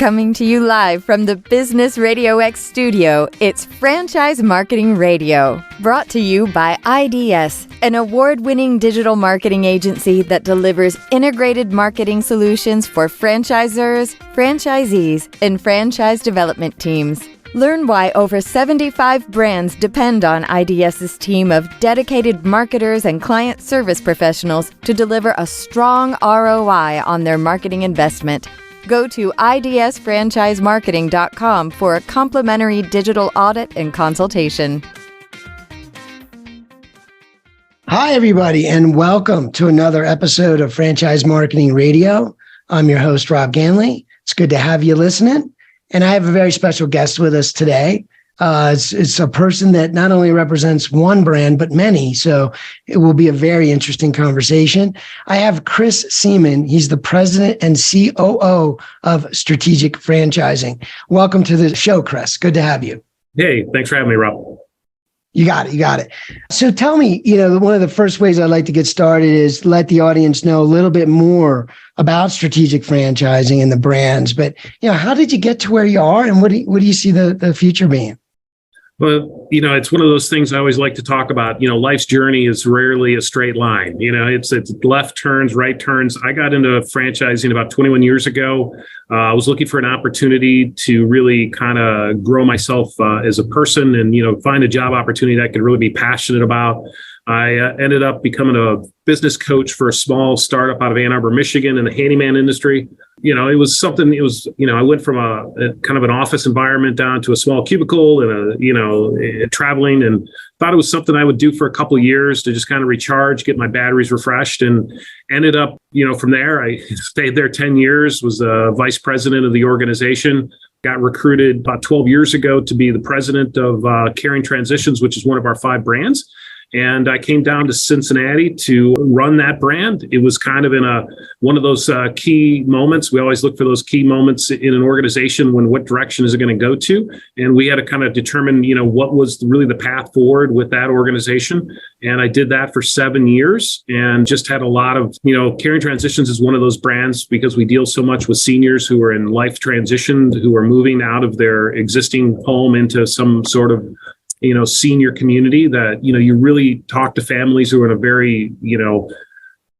Coming to you live from the Business RadioX studio, it's Franchise Marketing Radio, brought to you by IDS, an award-winning digital marketing agency that delivers integrated marketing solutions for franchisors, franchisees, and franchise development teams. Learn why over 75 brands depend on IDS's team of dedicated marketers and client service professionals to deliver a strong ROI on their marketing investment. Go to idsfranchisemarketing.com for a complimentary digital audit and consultation. Hi, everybody, and welcome to another episode of Franchise Marketing Radio. I'm your host, Rob Ganley. It's good to have you listening. And I have a very special guest with us today. It's a person that not only represents one brand, but many. So it will be a very interesting conversation. I have Chris Seman. He's the president and COO of Strategic Franchising. Welcome to the show, Chris. Good to have you. Hey, thanks for having me, Rob. You got it. So tell me, one of the first ways I'd like to get started is let the audience know a little bit more about strategic franchising and the brands. But, how did you get to where you are, and what do you see the future being? Well, it's one of those things I always like to talk about. Life's journey is rarely a straight line. It's left turns, right turns. I got into franchising about 21 years ago. I was looking for an opportunity to really kind of grow myself as a person and, find a job opportunity that I could really be passionate about. I ended up becoming a business coach for a small startup out of Ann Arbor, Michigan in the handyman industry. I went from a kind of an office environment down to a small cubicle and traveling, and thought it was something I would do for a couple of years to just kind of recharge, get my batteries refreshed, and ended up, from there, I stayed there 10 years, was a vice president of the organization. Got recruited about 12 years ago to be the president of Caring Transitions, which is one of our 5 brands. And I came down to Cincinnati to run that brand. It was kind of in one of those key moments. We always look for those key moments in an organization when what direction is it going to go to? And we had to kind of determine, what was really the path forward with that organization. And I did that for 7 years and just had a lot of, Caring Transitions is one of those brands because we deal so much with seniors who are in life transition, who are moving out of their existing home into some sort of senior community that, you really talk to families who are in a very,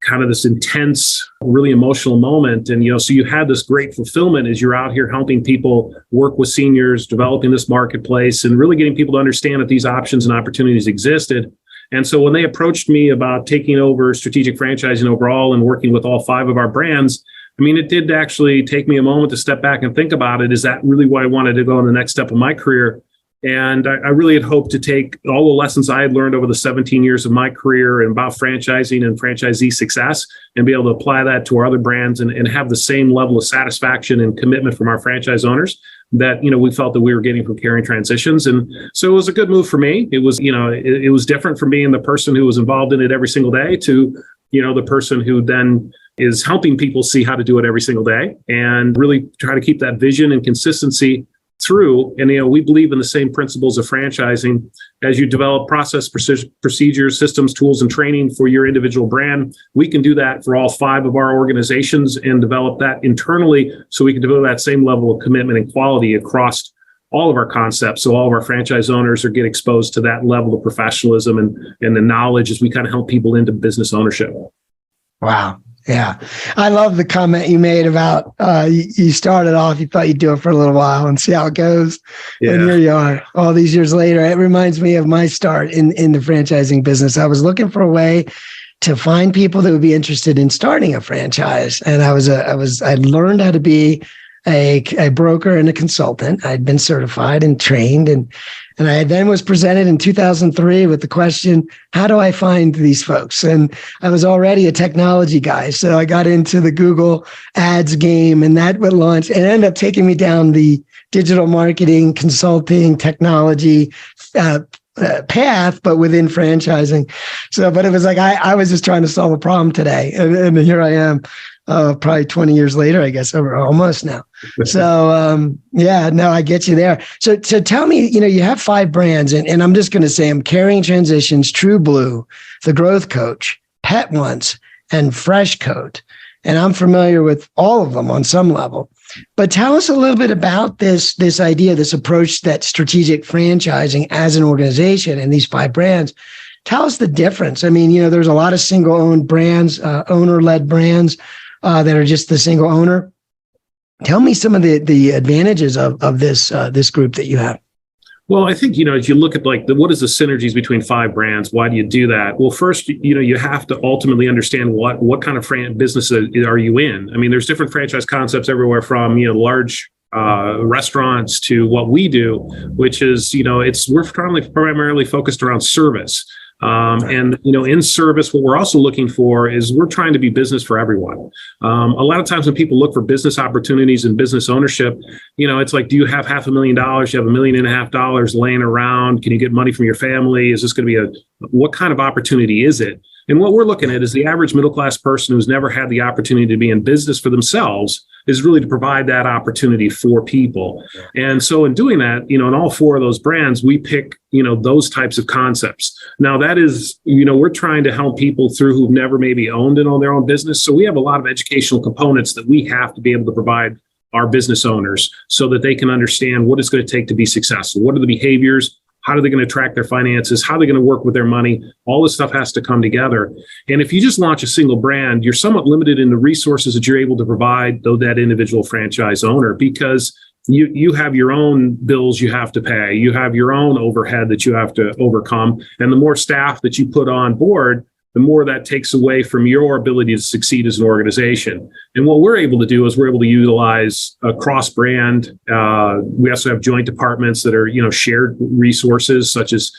kind of this intense, really emotional moment. And, so you had this great fulfillment as you're out here helping people work with seniors, developing this marketplace and really getting people to understand that these options and opportunities existed. And so when they approached me about taking over strategic franchising overall and working with all 5 of our brands, it did actually take me a moment to step back and think about it. Is that really why I wanted to go in the next step of my career? And I really had hoped to take all the lessons I had learned over the 17 years of my career and about franchising and franchisee success and be able to apply that to our other brands and have the same level of satisfaction and commitment from our franchise owners that, we felt that we were getting from Caring Transitions. And so it was a good move for me. It was, it was different from being the person who was involved in it every single day to, the person who then is helping people see how to do it every single day and really try to keep that vision and consistency through. And, we believe in the same principles of franchising. As you develop process, procedures, systems, tools, and training for your individual brand, we can do that for all 5 of our organizations and develop that internally so we can develop that same level of commitment and quality across all of our concepts. So all of our franchise owners get exposed to that level of professionalism and the knowledge as we kind of help people into business ownership. Wow. Yeah. I love the comment you made about you started off, you thought you'd do it for a little while and see how it goes. Yeah. And here you are all these years later. It reminds me of my start in the franchising business. I was looking for a way to find people that would be interested in starting a franchise. And I learned how to be a broker and a consultant. I'd been certified and trained, and I then was presented in 2003 with the question, how do I find these folks? And I was already a technology guy, so I got into the Google ads game, and that would launch and ended up taking me down the digital marketing, consulting, technology path, but within franchising. So, but it was like I was just trying to solve a problem today, and here I am. Probably 20 years later, I guess, or almost now. So, I get you there. So tell me, you have 5 brands, and I'm just going to say them: Caring Transitions, True Blue, The Growth Coach, Pet Once, and Fresh Coat. And I'm familiar with all of them on some level. But tell us a little bit about this idea, this approach, that strategic franchising as an organization and these 5 brands. Tell us the difference. I mean, there's a lot of single-owned brands, owner-led brands that are just the single owner. Tell me some of the advantages of this group that you have. Well, I think, as you look at what is the synergies between 5 brands? Why do you do that? Well, first, you have to ultimately understand what kind of business are you in? I mean, there's different franchise concepts everywhere from, large restaurants to what we do, which is, we're primarily focused around service. And in service, what we're also looking for is we're trying to be business for everyone. A lot of times when people look for business opportunities and business ownership, it's like, do you have $500,000? You have $1.5 million laying around? Can you get money from your family? Is this going to be what kind of opportunity is it? And what we're looking at is the average middle-class person who's never had the opportunity to be in business for themselves is really to provide that opportunity for people. And so in doing that, in all 4 of those brands, we pick, those types of concepts. Now that is, we're trying to help people through who've never maybe owned and own their own business. So we have a lot of educational components that we have to be able to provide our business owners so that they can understand what it's going to take to be successful. What are the behaviors? How are they going to track their finances? How are they going to work with their money? All this stuff has to come together. And if you just launch a single brand, you're somewhat limited in the resources that you're able to provide that individual franchise owner, because you have your own bills you have to pay. You have your own overhead that you have to overcome. And the more staff that you put on board, the more that takes away from your ability to succeed as an organization. And what we're able to do is we're able to utilize a cross-brand. We also have joint departments that are, shared resources, such as,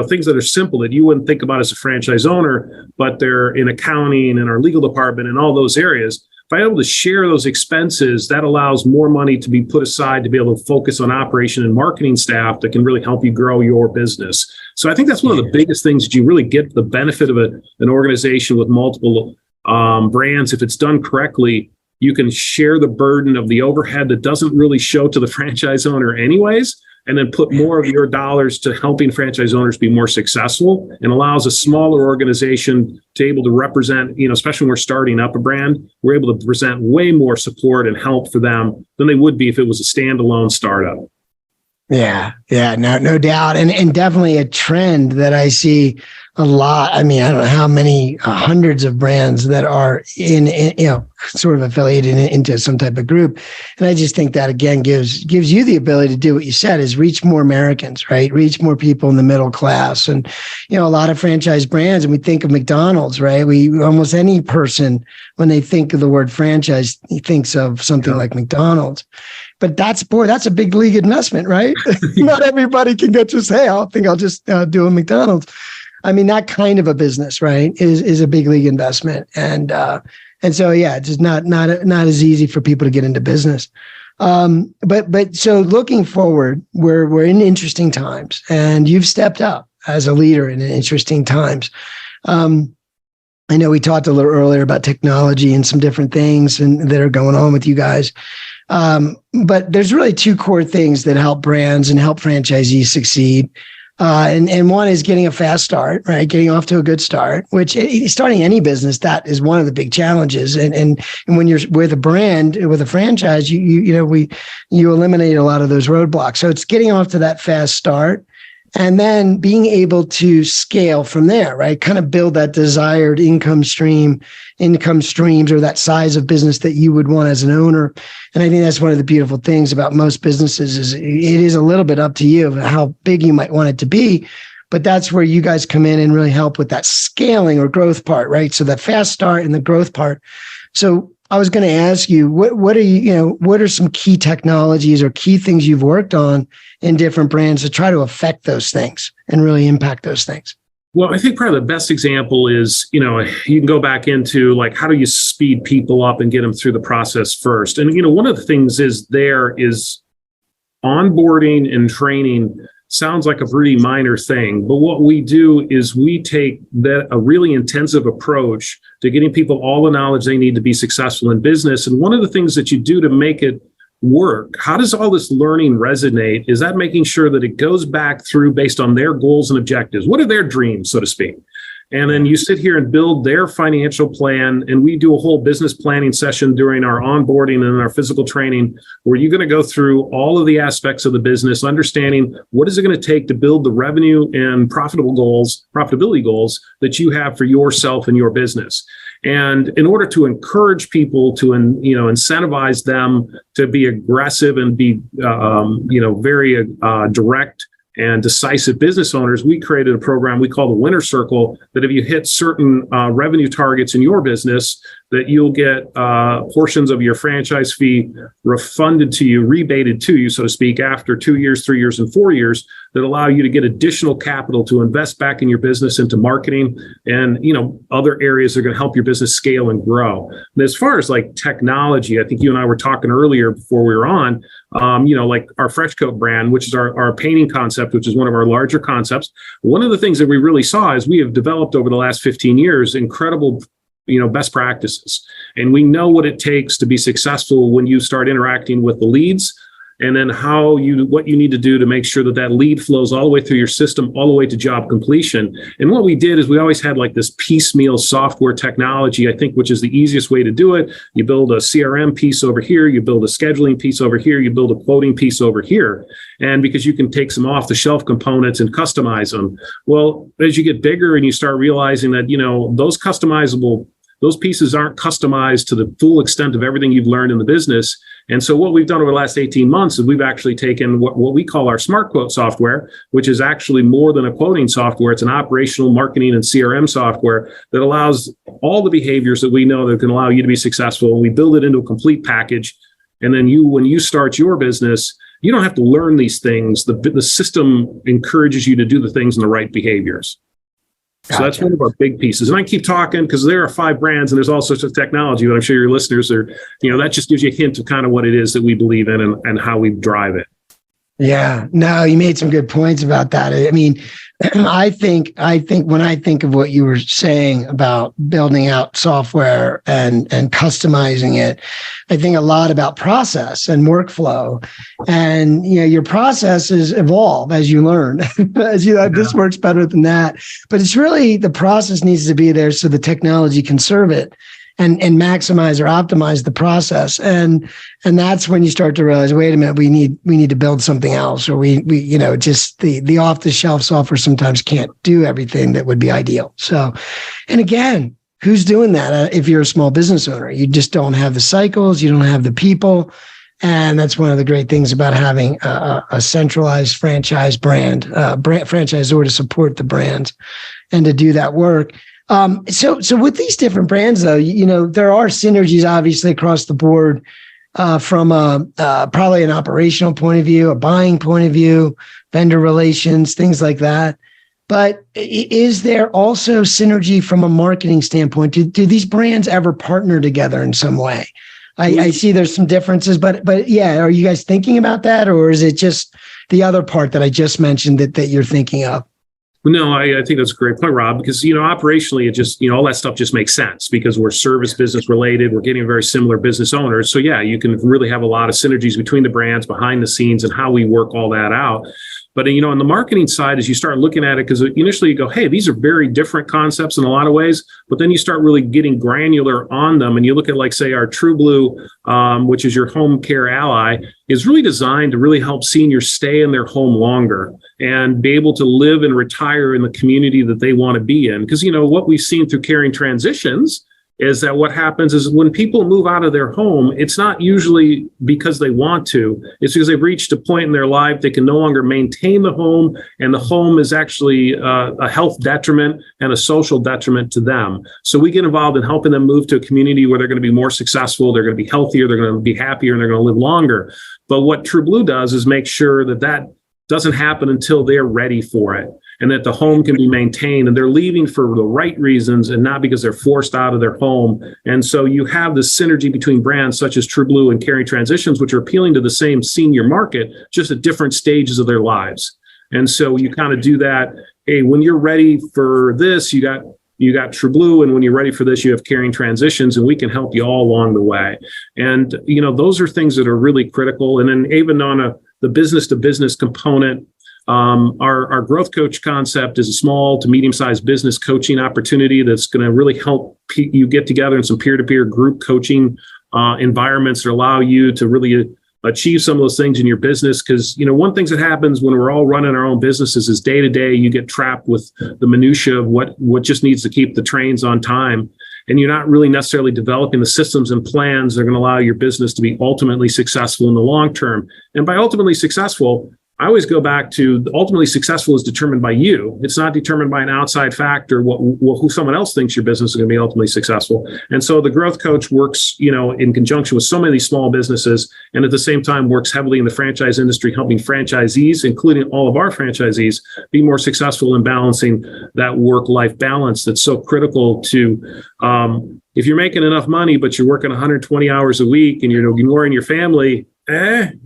things that are simple that you wouldn't think about as a franchise owner, but they're in accounting and our legal department and all those areas. If I'm able to share those expenses, that allows more money to be put aside to be able to focus on operation and marketing staff that can really help you grow your business. So I think that's one of the biggest things that you really get the benefit of an organization with multiple brands. If it's done correctly, you can share the burden of the overhead that doesn't really show to the franchise owner anyways, and then put more of your dollars to helping franchise owners be more successful, and allows a smaller organization to able to represent, especially when we're starting up a brand, we're able to present way more support and help for them than they would be if it was a standalone startup. Yeah, no doubt. And definitely a trend that I see a lot. I mean, I don't know how many hundreds of brands that are in sort of affiliated into some type of group. And I just think that, again, gives you the ability to do what you said, is reach more Americans, right? Reach more people in the middle class. And, a lot of franchise brands, and we think of McDonald's, right? Almost any person, when they think of the word franchise, he thinks of something like McDonald's. But that's a big league investment, right? Not everybody can go just, hey, I'll just do a McDonald's. I mean, that kind of a business, right, is a big league investment. And so, yeah, it's just not as easy for people to get into business. But so looking forward, we're in interesting times, and you've stepped up as a leader in interesting times. I know we talked a little earlier about technology and some different things that are going on with you guys. But there's really 2 core things that help brands and help franchisees succeed. And one is getting a fast start, right? Getting off to a good start, which starting any business, that is one of the big challenges. And when you're with a brand, with a franchise, you eliminate a lot of those roadblocks. So it's getting off to that fast start, and then being able to scale from there, right? Kind of build that desired income streams, or that size of business that you would want as an owner. And I think that's one of the beautiful things about most businesses, is it is a little bit up to you how big you might want it to be. But that's where you guys come in and really help with that scaling or growth part, right? So that fast start and the growth part. So I was going to ask you, what are some key technologies or key things you've worked on in different brands to try to affect those things and really impact those things? Well, I think probably the best example is, you can go back into how do you speed people up and get them through the process first? And, one of the things is onboarding and training sounds like a pretty minor thing, but what we do is we take a really intensive approach to getting people all the knowledge they need to be successful in business. And one of the things that you do to make it work, how does all this learning resonate? Is that making sure that it goes back through based on their goals and objectives? What are their dreams, so to speak? And then you sit here and build their financial plan. And we do a whole business planning session during our onboarding and our physical training, where you're going to go through all of the aspects of the business, understanding what is it going to take to build the revenue and profitability goals that you have for yourself and your business. And in order to encourage people to, incentivize them to be aggressive and be, very direct and decisive business owners, we created a program we call the Winner Circle, that if you hit certain revenue targets in your business, that you'll get portions of your franchise fee refunded to you, rebated to you, so to speak, after 2 years, 3 years, and 4 years, that allow you to get additional capital to invest back in your business, into marketing and, other areas that are going to help your business scale and grow. And as far as like technology, I think you and I were talking earlier before we were on, like our Fresh Coat brand, which is our painting concept, which is one of our larger concepts. One of the things that we really saw is we have developed over the last 15 years incredible best practices. And we know what it takes to be successful when you start interacting with the leads, and then what you need to do to make sure that that lead flows all the way through your system, all the way to job completion. And what we did is we always had like this piecemeal software technology, I think, which is the easiest way to do it. You build a CRM piece over here, you build a scheduling piece over here, you build a quoting piece over here. And because you can take some off the shelf components and customize them. Well, as you get bigger and you start realizing that, those pieces aren't customized to the full extent of everything you've learned in the business. And so what we've done over the last 18 months is we've actually taken what we call our Smart Quote software, which is actually more than a quoting software. It's an operational marketing and CRM software that allows all the behaviors that we know that can allow you to be successful. And we build it into a complete package. And then when you start your business, you don't have to learn these things. The system encourages you to do the things in the right behaviors. So that's one of our big pieces. And I keep talking because there are 5 brands and there's all sorts of technology, but I'm sure your listeners are, that just gives you a hint of kind of what it is that we believe in and how we drive it. Yeah, no, you made some good points about that. I mean, I think when I think of what you were saying about building out software and customizing it, I think a lot about process and workflow, and your processes evolve as you learn. This works better than that, but it's really the process needs to be there so the technology can serve it and maximize or optimize the process. And that's when you start to realize, wait a minute, we need to build something else, or we just the off the shelf software sometimes can't do everything that would be ideal. So, and again, who's doing that? If you're a small business owner, you just don't have the cycles, you don't have the people. And that's one of the great things about having a centralized franchise franchisor to support the brand and to do that work. So with these different brands, though, there are synergies obviously across the board, from probably an operational point of view, a buying point of view, vendor relations, things like that. But is there also synergy from a marketing standpoint? Do these brands ever partner together in some way? I see there's some differences, but yeah, are you guys thinking about that, or is it just the other part that I just mentioned that you're thinking of? No, I think that's a great point, Rob, because, operationally, it just, all that stuff just makes sense because we're service business related. We're getting very similar business owners. So, yeah, you can really have a lot of synergies between the brands behind the scenes and how we work all that out. But, on the marketing side, as you start looking at it, because initially you go, hey, these are very different concepts in a lot of ways, but then you start really getting granular on them. And you look at, like, say, our True Blue, which is your home care ally, is really designed to really help seniors stay in their home longer and be able to live and retire in the community that they want to be in. Because, what we've seen through Caring Transitions is that what happens is when people move out of their home, it's not usually because they want to. It's because they've reached a point in their life they can no longer maintain the home, and the home is actually a health detriment and a social detriment to them. So we get involved in helping them move to a community where they're going to be more successful, they're going to be healthier, they're going to be happier, and they're going to live longer. But what True Blue does is make sure that doesn't happen until they're ready for it, and that the home can be maintained, and they're leaving for the right reasons and not because they're forced out of their home. And so you have this synergy between brands such as True Blue and Caring Transitions, which are appealing to the same senior market, just at different stages of their lives. And so you kind of do that. Hey, when you're ready for this, you got True Blue, and when you're ready for this, you have Caring Transitions, and we can help you all along the way. And, those are things that are really critical. And then even on the business to business component, Our growth coach concept is a small to medium-sized business coaching opportunity that's going to really help you get together in some peer-to-peer group coaching environments that allow you to really achieve some of those things in your business. Because, one thing that happens when we're all running our own businesses is day to day, you get trapped with the minutia of what just needs to keep the trains on time. And you're not really necessarily developing the systems and plans that are going to allow your business to be ultimately successful in the long term. And by ultimately successful, I always go back to ultimately successful is determined by you. It's not determined by an outside factor, who someone else thinks your business is going to be ultimately successful. And so the growth coach works, in conjunction with so many of these small businesses, and at the same time works heavily in the franchise industry, helping franchisees, including all of our franchisees, be more successful in balancing that work-life balance that's so critical to, if you're making enough money, but you're working 120 hours a week and you're ignoring your family,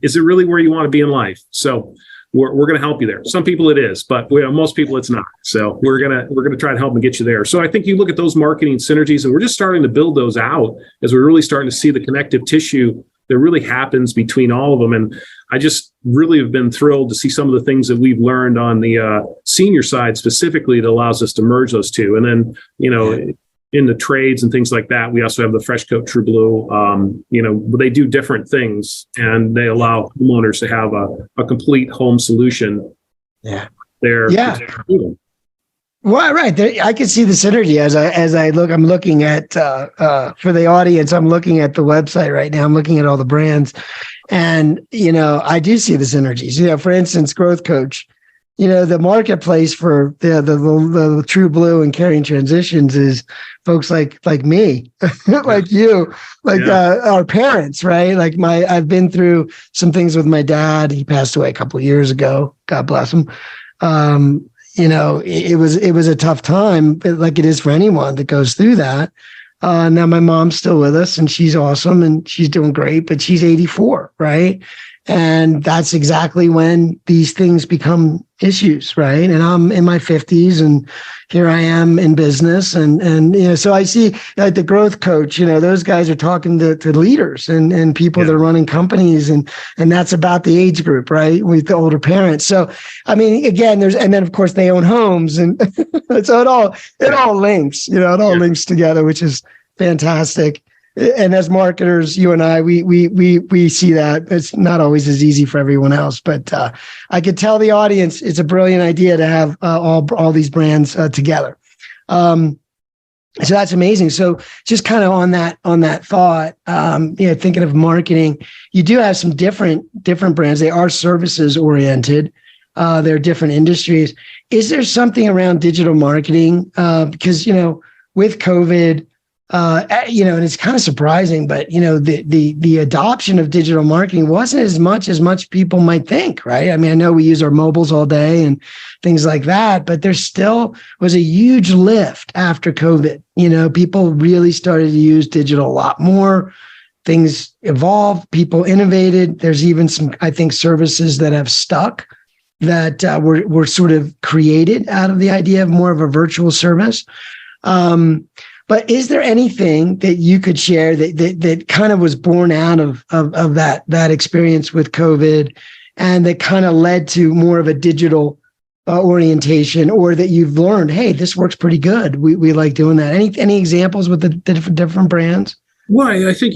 is it really where you want to be in life? So we're going to help you there. Some people it is, but most people it's not. So we're going to try to help and get you there. So I think you look at those marketing synergies, and we're just starting to build those out as we're really starting to see the connective tissue that really happens between all of them. And I just really have been thrilled to see some of the things that we've learned on the senior side specifically that allows us to merge those two. And then, in the trades and things like that, we also have the Fresh Coat True Blue. They do different things, and they allow homeowners to have a complete home solution. Yeah. Well, right. I can see the synergy as I look. I'm looking at for the audience. I'm looking at the website right now. I'm looking at all the brands, and I do see the synergies. For instance, Growth Coach. The marketplace for the True Blue and Carrying Transitions is folks like me, like you, our parents, right? Like I've been through some things with my dad. He passed away a couple of years ago. God bless him. It was a tough time, like it is for anyone that goes through that. Now my mom's still with us, and she's awesome and she's doing great, but she's 84, right? And that's exactly when these things become issues, right? And I'm in my 50s, and here I am in business, and so I see like the growth coach. Those guys are talking to leaders and people that are running companies, and that's about the age group, right? With the older parents. So I mean, again, and then of course they own homes, and so it all links. It all links together, which is fantastic. And as marketers, you and I, we see that it's not always as easy for everyone else, but I could tell the audience it's a brilliant idea to have all these brands together. So that's amazing. So just kind of on that thought, thinking of marketing, you do have some different brands. They are services oriented. They're different industries. Is there something around digital marketing? Because with COVID. And it's kind of surprising, but the adoption of digital marketing wasn't as much people might think, right? I mean, I know we use our mobiles all day and things like that, but there still was a huge lift after COVID. People really started to use digital a lot more. Things evolved, people innovated. There's even some, I think, services that have stuck that were sort of created out of the idea of more of a virtual service. But is there anything that you could share that kind of was born out of that experience with COVID, and that kind of led to more of a digital orientation, or that you've learned, hey, this works pretty good. We like doing that. Any examples with the different brands? Well, I think,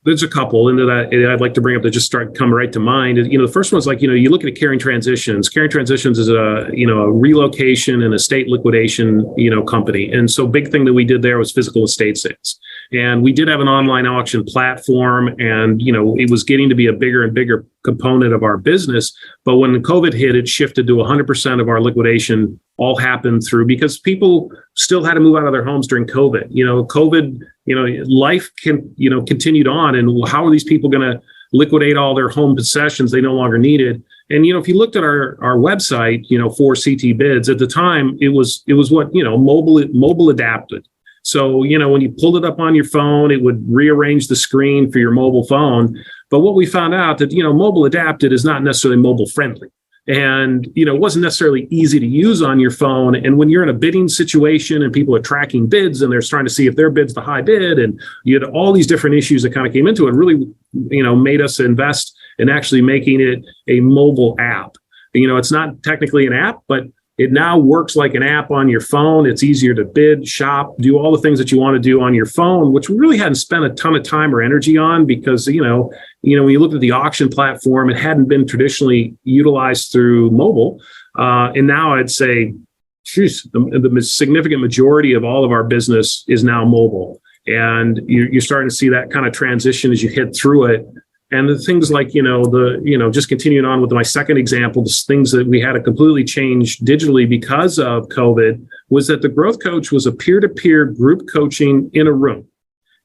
there's a couple into that I'd like to bring up that just come right to mind. The first one's like, you look at Carrying Transitions. Carrying Transitions is a relocation and estate liquidation, company. And so big thing that we did there was physical estate sales. And we did have an online auction platform, and, it was getting to be a bigger and bigger component of our business. But when COVID hit, it shifted to 100% of our liquidation all happened through, because people still had to move out of their homes during COVID. COVID, life continued on, and how are these people going to liquidate all their home possessions they no longer needed? And if you looked at our website, for CT Bids at the time, it was what mobile adapted. So when you pulled it up on your phone, it would rearrange the screen for your mobile phone. But what we found out that mobile adapted is not necessarily mobile friendly. And, it wasn't necessarily easy to use on your phone. And when you're in a bidding situation and people are tracking bids and they're trying to see if their bid's the high bid, and you had all these different issues that kind of came into it, really, made us invest in actually making it a mobile app. It's not technically an app, but it now works like an app on your phone. It's easier to bid, shop, do all the things that you want to do on your phone, which we really hadn't spent a ton of time or energy on because, when you look at the auction platform, it hadn't been traditionally utilized through mobile. And now I'd say, the significant majority of all of our business is now mobile. And you're starting to see that kind of transition as you hit through it. And the things like, just continuing on with my second example, the things that we had to completely change digitally because of COVID was that the growth coach was a peer-to-peer group coaching in a room.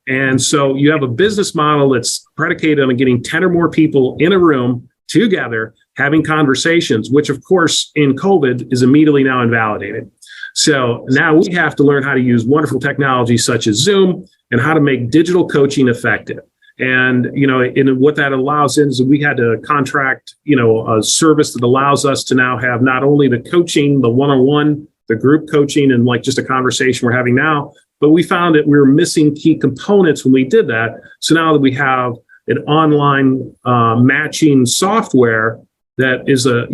And so you have a business model that's predicated on getting 10 or more people in a room together, having conversations, which of course in COVID is immediately now invalidated. So now we have to learn how to use wonderful technology such as Zoom and how to make digital coaching effective. And, and what that allows is we had to contract, a service that allows us to now have not only the coaching, the one-on-one, the group coaching, and like just a conversation we're having now, but we found that we were missing key components when we did that. So now that we have an online matching software that is that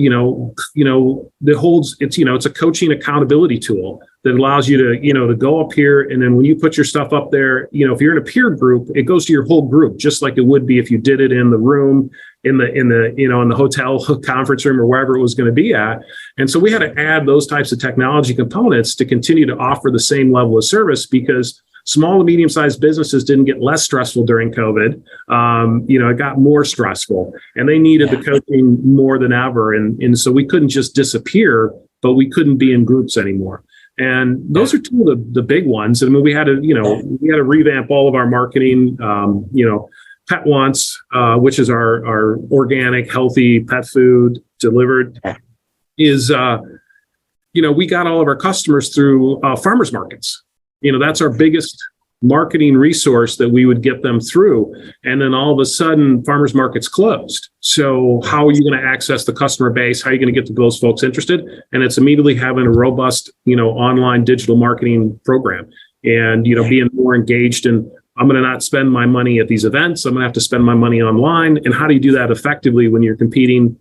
holds, it's a coaching accountability tool that allows you to go up here. And then when you put your stuff up there, if you're in a peer group, it goes to your whole group, just like it would be if you did it in the room, in the hotel conference room or wherever it was going to be at. And so we had to add those types of technology components to continue to offer the same level of service because small and medium-sized businesses didn't get less stressful during COVID. It got more stressful and they needed the coaching more than ever. And so we couldn't just disappear, but we couldn't be in groups anymore. And those are two of the big ones. I mean, we had to revamp all of our marketing. Pet Wants, which is our organic, healthy pet food delivered, is we got all of our customers through farmers markets. That's our biggest marketing resource that we would get them through. And then all of a sudden, farmers markets closed. So how are you going to access the customer base? How are you going to get those folks interested? And it's immediately having a robust, online digital marketing program and, being more engaged. And I'm going to not spend my money at these events. I'm going to have to spend my money online. And how do you do that effectively when you're competing?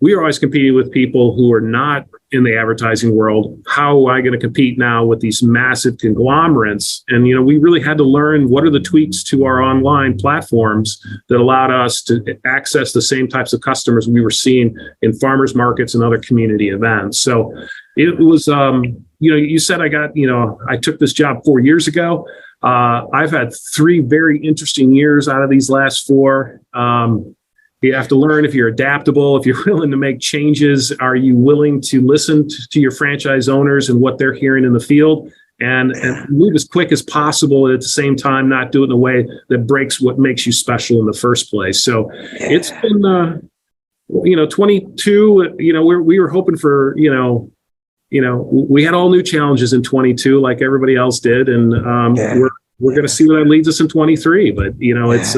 We are always competing with people who are not in the advertising world. How am I going to compete now with these massive conglomerates? And, we really had to learn what are the tweaks to our online platforms that allowed us to access the same types of customers we were seeing in farmers markets and other community events. So it was, you said I took this job 4 years ago. I've had 3 very interesting years out of these last 4. You have to learn if you're adaptable, if you're willing to make changes. Are you willing to listen to your franchise owners and what they're hearing in the field and move as quick as possible, at the same time, not do it in a way that breaks what makes you special in the first place. So it's been, 22, we were hoping for, we had all new challenges in 22, like everybody else did. And we're going to see where that leads us in 23. But, it's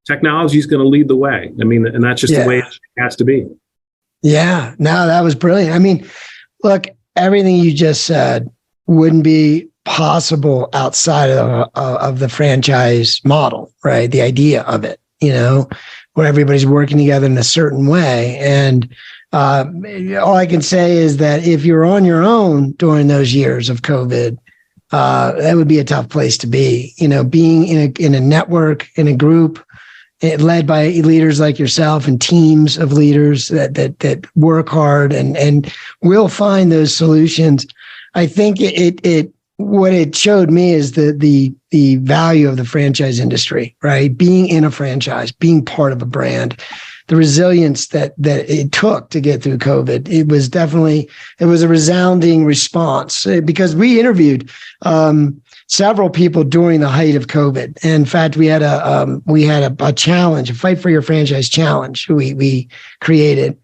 technology is going to lead the way. I mean, and that's just the way it has to be. Yeah, no, that was brilliant. I mean, look, everything you just said wouldn't be possible outside of the franchise model, right? The idea of it, where everybody's working together in a certain way. And all I can say is that if you're on your own during those years of COVID, that would be a tough place to be. Being in a network, in a group, led by leaders like yourself and teams of leaders that work hard and will find those solutions. I think what it showed me is the value of the franchise industry, right? Being in a franchise, being part of a brand, the resilience that it took to get through COVID. It was a resounding response because we interviewed several people during the height of COVID. In fact, we had a challenge, a Fight for Your Franchise challenge we created,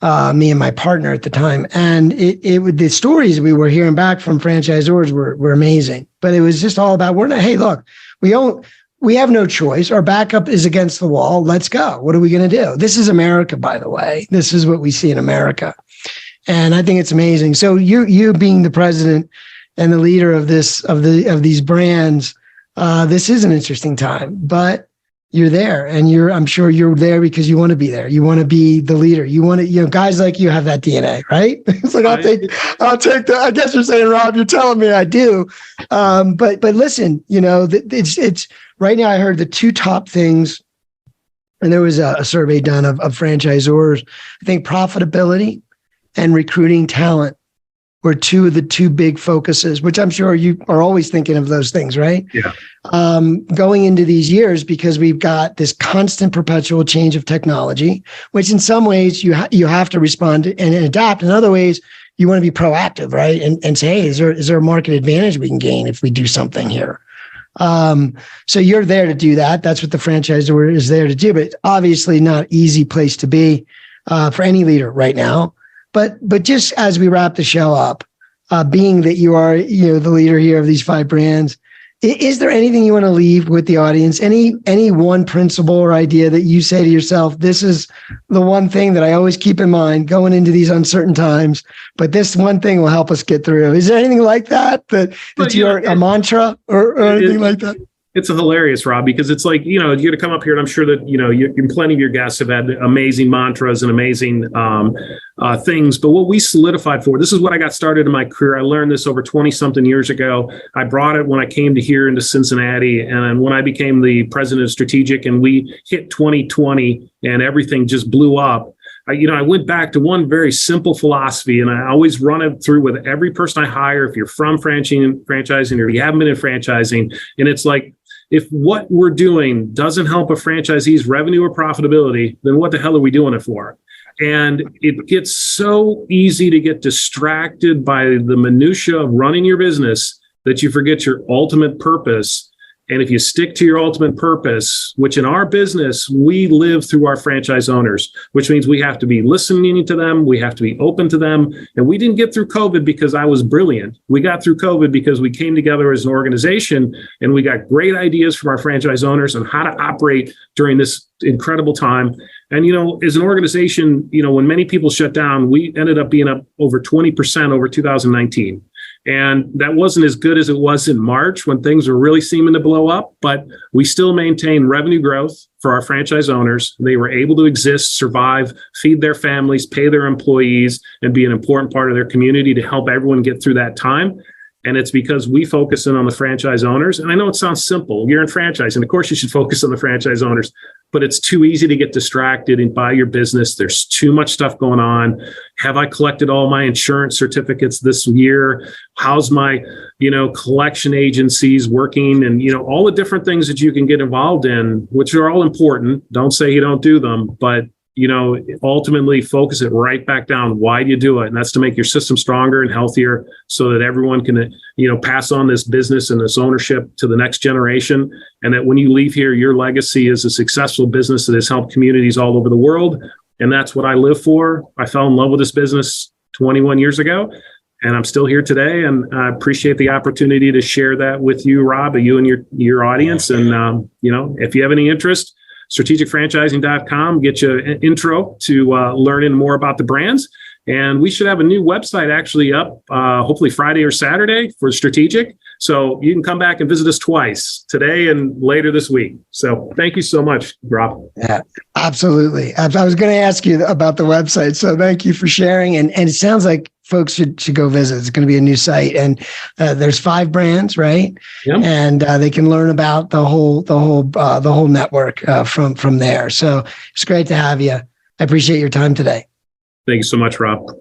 me and my partner at the time. And the stories we were hearing back from franchisors were amazing. But it was just all about, hey, look, we have no choice. Our backup is against the wall. Let's go. What are we going to do? This is America, by the way. This is what we see in America. And I think it's amazing. So you being the president and the leader of these brands, this is an interesting time. But you're there, and I'm sure you're there because you want to be there. You want to be the leader. You want to, guys like you have that DNA, right? It's like, I'll take that. I guess you're saying, Rob, you're telling me I do. But listen, it's right now. I heard the two top things, and there was a survey done of franchisors. I think profitability and recruiting talent were two of the two big focuses, which I'm sure you are always thinking of those things, right? Yeah. Going into these years, because we've got this constant perpetual change of technology, which in some ways you have to respond and adapt. In other ways, you want to be proactive, right? And say, hey, is there a market advantage we can gain if we do something here? So you're there to do that. That's what the franchisor is there to do, but obviously not easy place to be for any leader right now. But just as we wrap the show up, being that you are, the leader here of these 5 brands, is there anything you want to leave with the audience? Any one principle or idea that you say to yourself, this is the one thing that I always keep in mind going into these uncertain times, but this one thing will help us get through? Is there anything like that you're a mantra or anything like that? It's hilarious, Rob, because it's like, you're going to come up here, and I'm sure that, plenty of your guests have had amazing mantras and amazing things. But what we solidified for, this is what I got started in my career. I learned this over 20 something years ago. I brought it when I came to here into Cincinnati. And when I became the president of strategic and we hit 2020 and everything just blew up, I went back to one very simple philosophy, and I always run it through with every person I hire. If you're from franchising or you haven't been in franchising, and it's like, if what we're doing doesn't help a franchisee's revenue or profitability, then what the hell are we doing it for? And it gets so easy to get distracted by the minutia of running your business that you forget your ultimate purpose. And if you stick to your ultimate purpose, which in our business, we live through our franchise owners, which means we have to be listening to them. We have to be open to them. And we didn't get through COVID because I was brilliant. We got through COVID because we came together as an organization and we got great ideas from our franchise owners on how to operate during this incredible time. And, as an organization, when many people shut down, we ended up being up over 20% over 2019. And that wasn't as good as it was in March when things were really seeming to blow up, but we still maintained revenue growth for our franchise owners. They were able to exist, survive, feed their families, pay their employees, and be an important part of their community to help everyone get through that time. And it's because we focus in on the franchise owners. And I know it sounds simple. You're in franchise, and of course you should focus on the franchise owners, but it's too easy to get distracted and buy your business. There's too much stuff going on. Have I collected all my insurance certificates this year? How's my, collection agencies working? And, all the different things that you can get involved in, which are all important. Don't say you don't do them, but ultimately focus it right back down. Why do you do it? And that's to make your system stronger and healthier so that everyone can, pass on this business and this ownership to the next generation. And that when you leave here, your legacy is a successful business that has helped communities all over the world. And that's what I live for. I fell in love with this business 21 years ago, and I'm still here today. And I appreciate the opportunity to share that with you, Rob, you and your audience. And, if you have any interest, strategicfranchising.com, get you an intro to learning more about the brands. And we should have a new website actually up, hopefully Friday or Saturday for Strategic. So you can come back and visit us twice, today and later this week. So thank you so much, Rob. Yeah, absolutely. I was going to ask you about the website. So thank you for sharing. And it sounds like folks should go visit. It's going to be a new site, and there's 5 brands, right? Yep. And they can learn about the whole network from there. So it's great to have you. I appreciate your time today. Thank you so much, Rob.